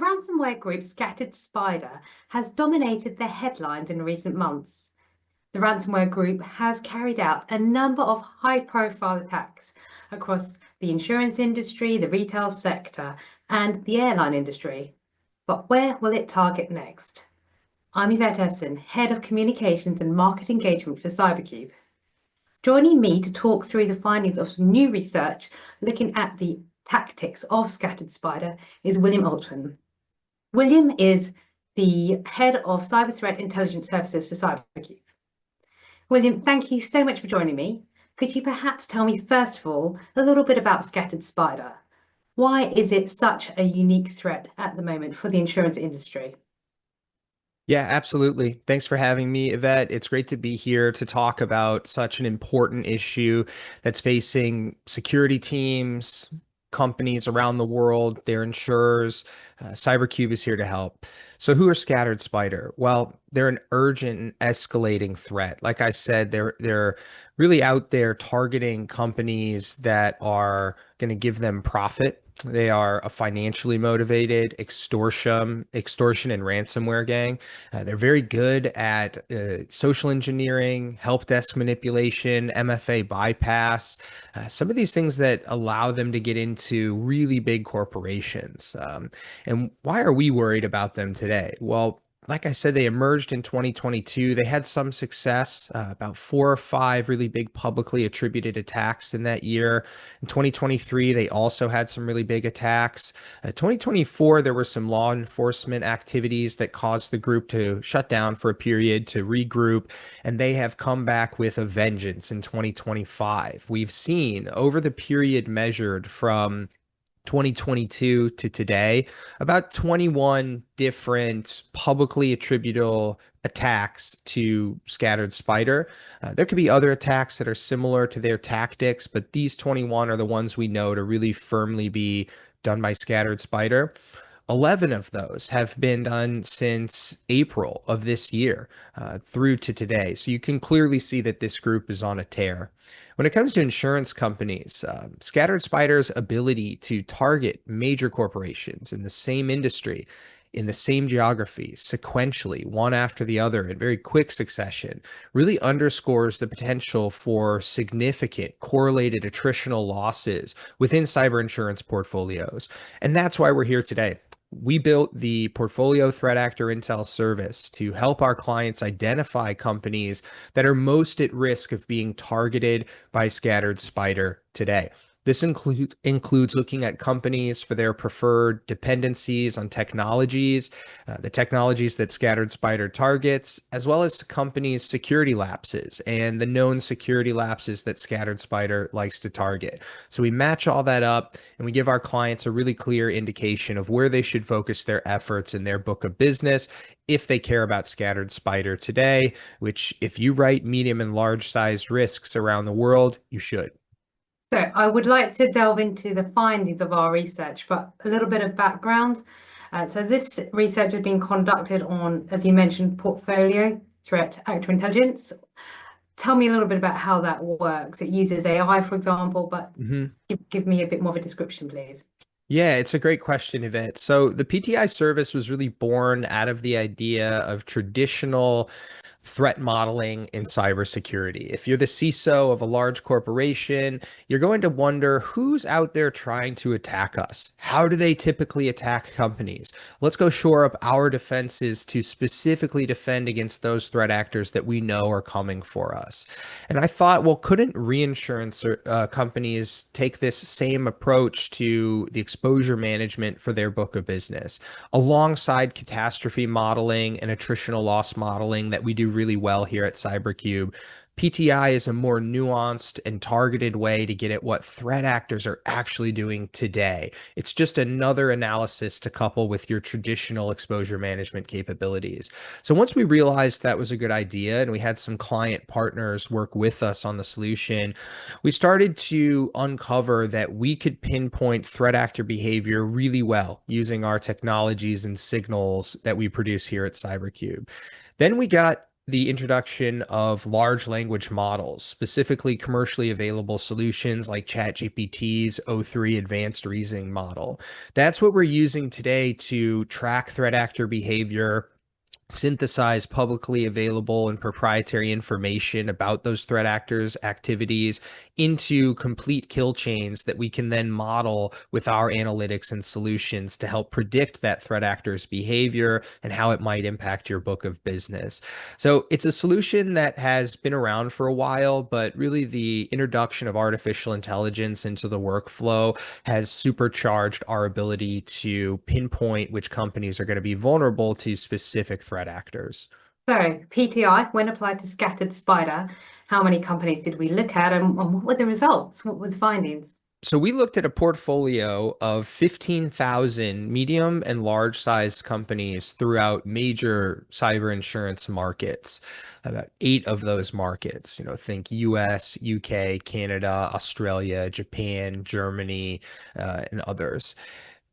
ransomware group Scattered Spider has dominated the headlines in recent months. The ransomware group has carried out a number of high-profile attacks across the insurance industry, the retail sector, and the airline industry. But where will it target next? I'm Yvette Essen, Head of Communications and Market Engagement for CyberCube. Joining me to talk through the findings of some new research looking at the tactics of Scattered Spider is William Altman. William is the Head of Cyber Threat Intelligence Services for CyberCube. William, thank you so much for joining me. Could you perhaps tell me, first of all, a little bit about Scattered Spider? Why is it such a unique threat at the moment for the insurance industry? Yeah, absolutely. Thanks for having me, Yvette. It's great to be here to talk about such an important issue that's facing security teams, companies around the world, their insurers. CyberCube is here to help. So who are Scattered Spider? Well, they're an urgent and escalating threat. Like I said, they're really out there targeting companies that are going to give them profit. They are a financially motivated extortion and ransomware gang. They're very good at social engineering, help desk manipulation, MFA bypass, some of these things that allow them to get into really big corporations. And why are we worried about them today? Well, like I said, they emerged in 2022. They had some success, about 4 or 5 really big publicly attributed attacks in that year. In 2023, they also had some really big attacks. 2024, there were some law enforcement activities that caused the group to shut down for a period to regroup, and they have come back with a vengeance in 2025. We've seen over the period measured from 2022 to today, about 21 different publicly attributable attacks to Scattered Spider. There could be other attacks that are similar to their tactics, but these 21 are the ones we know to really firmly be done by Scattered Spider. 11 of those have been done since April of this year through to today. So you can clearly see that this group is on a tear. When it comes to insurance companies, Scattered Spider's ability to target major corporations in the same industry, in the same geography, sequentially, one after the other, in very quick succession, really underscores the potential for significant correlated attritional losses within cyber insurance portfolios. And that's why we're here today. We built the Portfolio Threat Actor Intel service to help our clients identify companies that are most at risk of being targeted by Scattered Spider today. This includes looking at companies for their preferred dependencies on technologies, the technologies that Scattered Spider targets, as well as companies' security lapses and the known security lapses that Scattered Spider likes to target. So we match all that up and we give our clients a really clear indication of where they should focus their efforts in their book of business if they care about Scattered Spider today, which if you write medium and large size risks around the world, you should. So I would like to delve into the findings of our research, but a little bit of background. So this research has been conducted on, as you mentioned, portfolio threat actor intelligence. Tell me a little bit about how that works. It uses AI, for example, but give me a bit more of a description, please. Yeah, it's a great question, Yvette. So the PTI service was really born out of the idea of traditional threat modeling in cybersecurity. If you're the CISO of a large corporation, you're going to wonder who's out there trying to attack us. How do they typically attack companies? Let's go shore up our defenses to specifically defend against those threat actors that we know are coming for us. And I thought, well, couldn't reinsurance companies take this same approach to the exposure management for their book of business, alongside catastrophe modeling and attritional loss modeling that we do really well here at CyberCube? PTI is a more nuanced and targeted way to get at what threat actors are actually doing today. It's just another analysis to couple with your traditional exposure management capabilities. So once we realized that was a good idea and we had some client partners work with us on the solution, we started to uncover that we could pinpoint threat actor behavior really well using our technologies and signals that we produce here at CyberCube. Then we got the introduction of large language models, specifically commercially available solutions like ChatGPT's O3 advanced reasoning model. That's what we're using today to track threat actor behavior, synthesize publicly available and proprietary information about those threat actors' activities into complete kill chains that we can then model with our analytics and solutions to help predict that threat actor's behavior and how it might impact your book of business. So it's a solution that has been around for a while, but really the introduction of artificial intelligence into the workflow has supercharged our ability to pinpoint which companies are going to be vulnerable to specific threat actors. So, PTI, when applied to scattered spider, how many companies did we look at and what were the results? What were the findings? So we looked at a portfolio of 15,000 medium and large sized companies throughout major cyber insurance markets. About 8 of those markets, think US, UK, Canada, Australia, Japan, Germany, and others.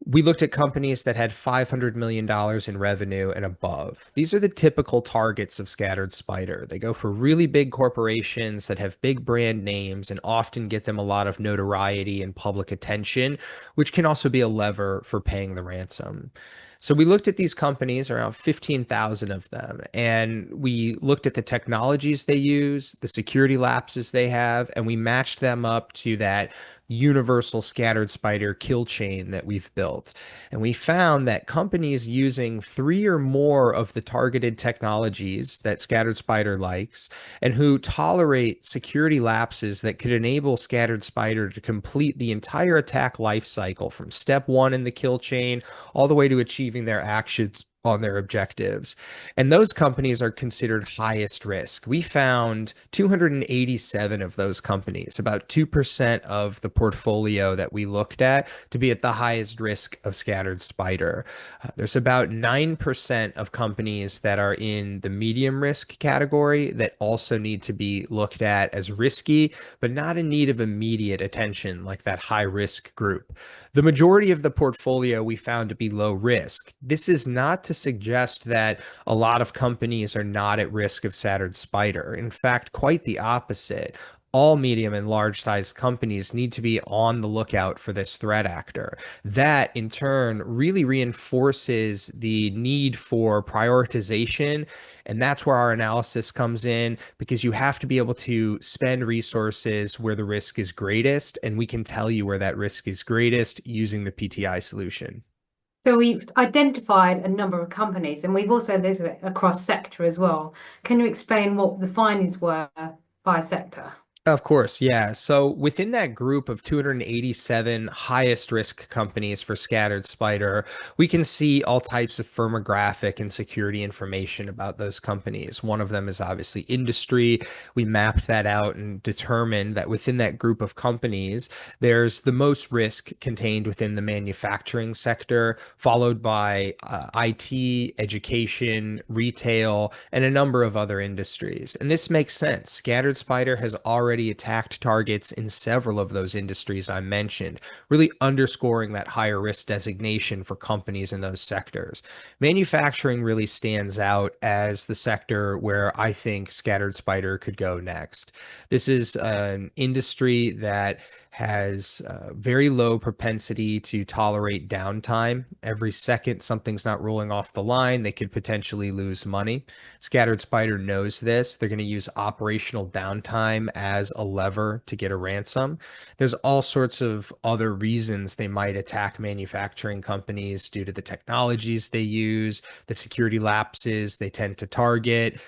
We looked at companies that had $500 million in revenue and above. These are the typical targets of scattered spider. They go for really big corporations that have big brand names and often get them a lot of notoriety and public attention, which can also be a lever for paying the ransom. So we looked at these companies, around 15,000 of them, and we looked at the technologies they use, the security lapses they have, and we matched them up to that universal scattered spider kill chain that we've built. And we found that companies using 3 or more of the targeted technologies that scattered spider likes and who tolerate security lapses that could enable scattered spider to complete the entire attack life cycle from step 1 in the kill chain all the way to achieving their actions on their objectives. And those companies are considered highest risk. We found 287 of those companies, about 2% of the portfolio that we looked at, to be at the highest risk of scattered spider. There's about 9% of companies that are in the medium risk category that also need to be looked at as risky, but not in need of immediate attention like that high risk group. The majority of the portfolio we found to be low risk. This is not to suggest that a lot of companies are not at risk of scattered spider. In fact, quite the opposite. All medium and large sized companies need to be on the lookout for this threat actor. That in turn really reinforces the need for prioritization. And that's where our analysis comes in, because you have to be able to spend resources where the risk is greatest. And we can tell you where that risk is greatest using the PTI solution. So we've identified a number of companies and we've also looked at it across sector as well. Can you explain what the findings were by sector? Of course, yeah. So within that group of 287 highest risk companies for scattered spider, we can see all types of firmographic and security information about those companies. One of them is obviously industry. We mapped that out and determined that within that group of companies, there's the most risk contained within the manufacturing sector, followed by IT, education, retail, and a number of other industries. And this makes sense. Scattered spider has already attacked targets in several of those industries I mentioned, really underscoring that higher risk designation for companies in those sectors. Manufacturing really stands out as the sector where I think scattered spider could go next. This is an industry that has a very low propensity to tolerate downtime. Every second something's not rolling off the line, they could potentially lose money. Scattered spider knows this. They're going to use operational downtime as a lever to get a ransom. There's all sorts of other reasons they might attack manufacturing companies due to the technologies they use, the security lapses they tend to target.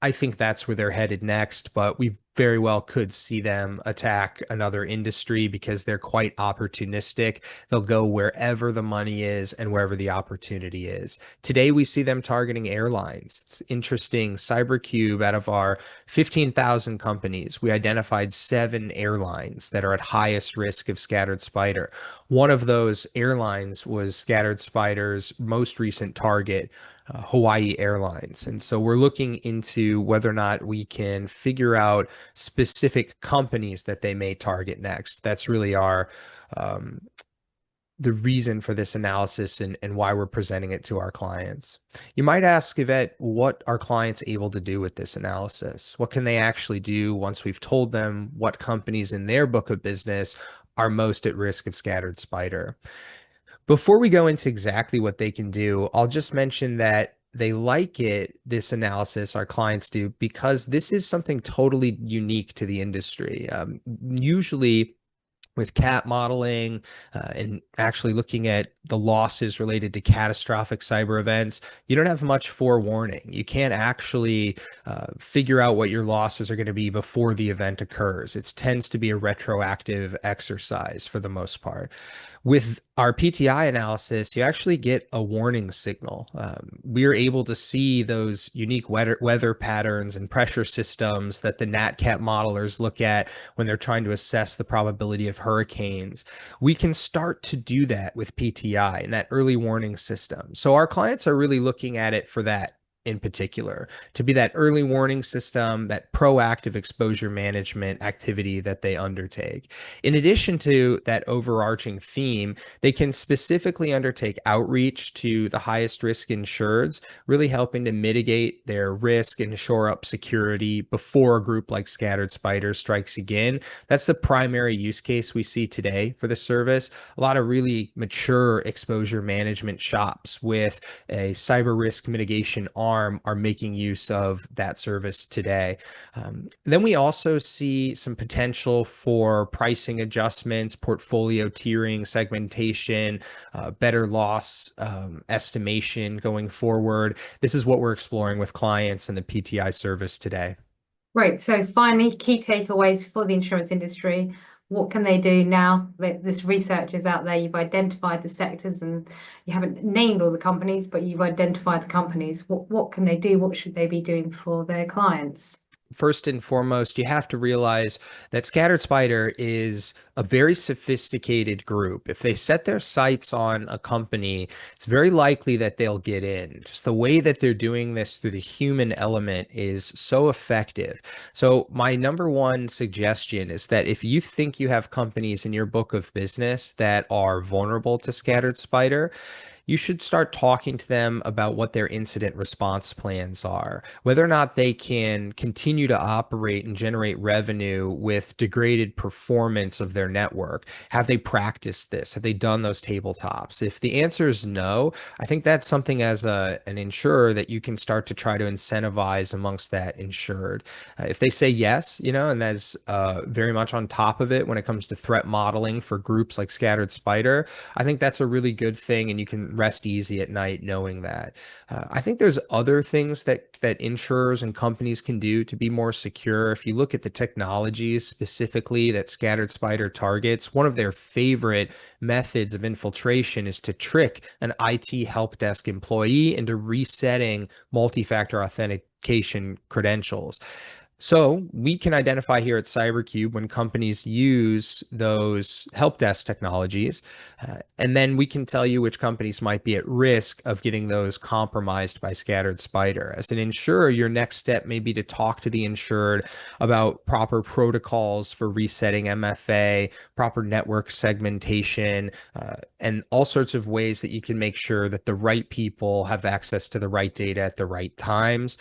I think that's where they're headed next, but we very well could see them attack another industry because they're quite opportunistic. They'll go wherever the money is and wherever the opportunity is. Today, we see them targeting airlines. It's interesting. CyberCube, out of our 15,000 companies, we identified 7 airlines that are at highest risk of scattered spider. One of those airlines was scattered spider's most recent target, Hawaii Airlines. And so we're looking into whether or not we can figure out specific companies that they may target next. That's really our the reason for this analysis and why we're presenting it to our clients. You might ask, Yvette, what are clients able to do with this analysis? What can they actually do once we've told them what companies in their book of business are most at risk of scattered spider? Before we go into exactly what they can do, I'll just mention that they like it, this analysis, our clients do, because this is something totally unique to the industry. Usually, with cat modeling and actually looking at the losses related to catastrophic cyber events, you don't have much forewarning. You can't actually figure out what your losses are going to be before the event occurs. It tends to be a retroactive exercise for the most part. With our PTI analysis, you actually get a warning signal. We are able to see those unique weather patterns and pressure systems that the NatCat modelers look at when they're trying to assess the probability of hurricanes. We can start to do that with PTI and that early warning system. So our clients are really looking at it for that in particular, to be that early warning system, that proactive exposure management activity that they undertake. In addition to that overarching theme, they can specifically undertake outreach to the highest risk insureds, really helping to mitigate their risk and shore up security before a group like Scattered Spider strikes again. That's the primary use case we see today for the service. A lot of really mature exposure management shops with a cyber risk mitigation arm are making use of that service today. Then we also see some potential for pricing adjustments, portfolio tiering, segmentation, better loss estimation going forward. This is what we're exploring with clients in the PTI service today. Right. So finally, key takeaways for the insurance industry. What can they do now that this research is out there? You've identified the sectors and you haven't named all the companies, but you've identified the companies. What can they do? What should they be doing for their clients? First and foremost, you have to realize that Scattered Spider is a very sophisticated group. If they set their sights on a company, it's very likely that they'll get in. Just the way that they're doing this through the human element is so effective. So my number one suggestion is that if you think you have companies in your book of business that are vulnerable to Scattered Spider, you should start talking to them about what their incident response plans are, whether or not they can continue to operate and generate revenue with degraded performance of their network. Have they practiced this? Have they done those tabletops? If the answer is no, I think that's something as an insurer that you can start to try to incentivize amongst that insured. If they say yes, and that's very much on top of it when it comes to threat modeling for groups like Scattered Spider, I think that's a really good thing, and you can rest easy at night knowing that. I think there's other things that insurers and companies can do to be more secure. If you look at the technologies specifically that Scattered Spider targets, one of their favorite methods of infiltration is to trick an IT help desk employee into resetting multi-factor authentication credentials. So we can identify here at CyberCube when companies use those help desk technologies, and then we can tell you which companies might be at risk of getting those compromised by Scattered Spider. As an insurer, your next step may be to talk to the insured about proper protocols for resetting MFA, proper network segmentation, and all sorts of ways that you can make sure that the right people have access to the right data at the right times,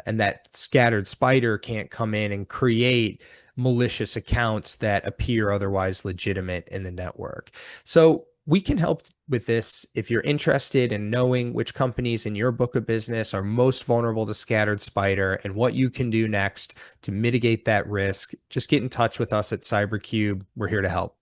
and that Scattered Spider can't come in and create malicious accounts that appear otherwise legitimate in the network. So we can help with this. If you're interested in knowing which companies in your book of business are most vulnerable to Scattered Spider and what you can do next to mitigate that risk, just get in touch with us at CyberCube. We're here to help.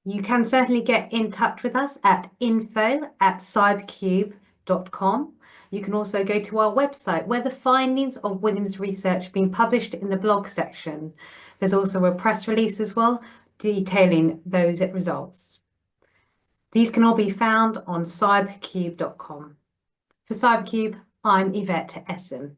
You can certainly get in touch with us at info@cybercube.com. You can also go to our website where the findings of Williams' research have been published in the blog section. There's also a press release as well detailing those results. These can all be found on cybercube.com. For CyberCube, I'm Yvette Essen.